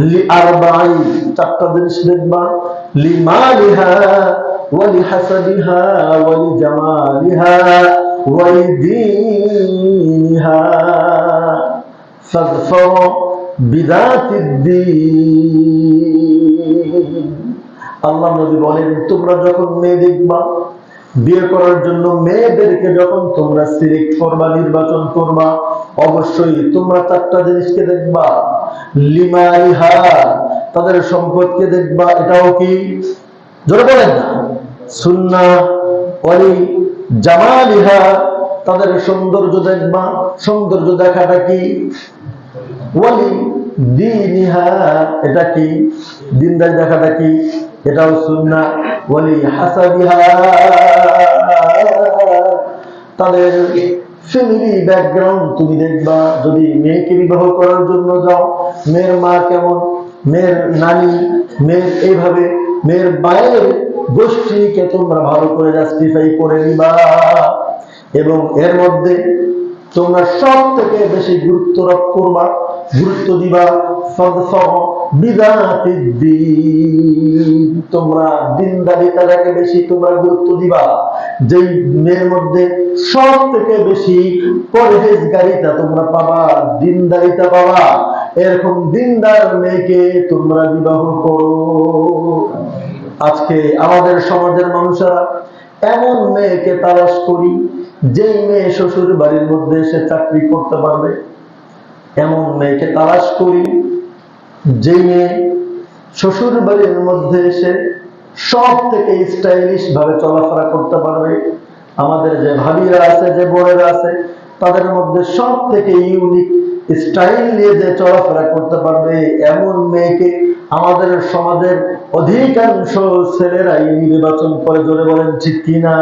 লিআরবাঈ, চারটা জিনিস দেখবা, লিমালিহা ওয়া লিহাসাবিহা ওয়া লিজামালিহা ওয়া লিদীনিহা ফাযফার বিযাতিদ্দীন। আল্লাহ নবী বলেন, তোমরা যখন মেয়ে দেখবা, বিয়ে করার জন্য মেয়েদেরকে যখন তোমরা সিলেক্ট করবা, নির্বাচন করবা, অবশ্যই তোমরা চারটা জিনিসকে দেখবা। লিমালিহা, তাদের সম্পদকে দেখবা, এটাও কি জোরে বলেন না, সুন্নাহ। ওয়ালি জামালিহা, তাদের সৌন্দর্য দেখবা, সৌন্দর্য দেখাটা কি। ওয়ালি দীনিহা, এটা কি, দিনদারি দেখাটা কি, এটাও সুন্নাহ। ওয়ালি হাসাবিহা, তাদের ফ্যামিলি ব্যাকগ্রাউন্ড তুমি দেখবা। যদি মেয়েকে বিবাহ করার জন্য যাও, মেয়ের মা কেমন, মেয়ের নানি, মেয়ের এইভাবে মেয়ের মায়ের গোষ্ঠীকে তোমরা ভালো করে জাস্টিফাই করে নিবা। এবং এর মধ্যে তোমরা সব থেকে বেশি গুরুত্ব করবা, গুরুত্ব দিবা তোমরা দিনদারিতাটাকে বেশি তোমরা গুরুত্ব দিবা। যেই মেয়ের মধ্যে সব থেকে বেশি পরহেজগারিতা তোমরা পাবা, দিনদারিতা পাবা, এরকম দিনদার মেয়েকে তোমরা বিবাহ করো। আজকে আমাদের সমাজের মানুষেরা এমন মেয়েকে তালাশ করি, যেই মেয়ে শ্বশুর বাড়ির মধ্যে এসে চাকরি করতে পারবে। এমন মেয়েকে তালাশ করি, যে মেয়ে শ্বশুর বাড়ির মধ্যে এসে সব থেকে স্টাইলিশ ভাবে চলাফেরা করতে পারবে। আমাদের যে ভাবিরা আছে, যে বোনেরা আছে, তাদের মধ্যে সব থেকে ইউনিক স্টাইল নিয়ে যে চলাফেরা করতে পারবে, এমন মেয়েকে আমাদের সমাজের অধিকাংশ ছেলেরাই নির্বাচন করে। জোরে বলেন ঠিক কিনা?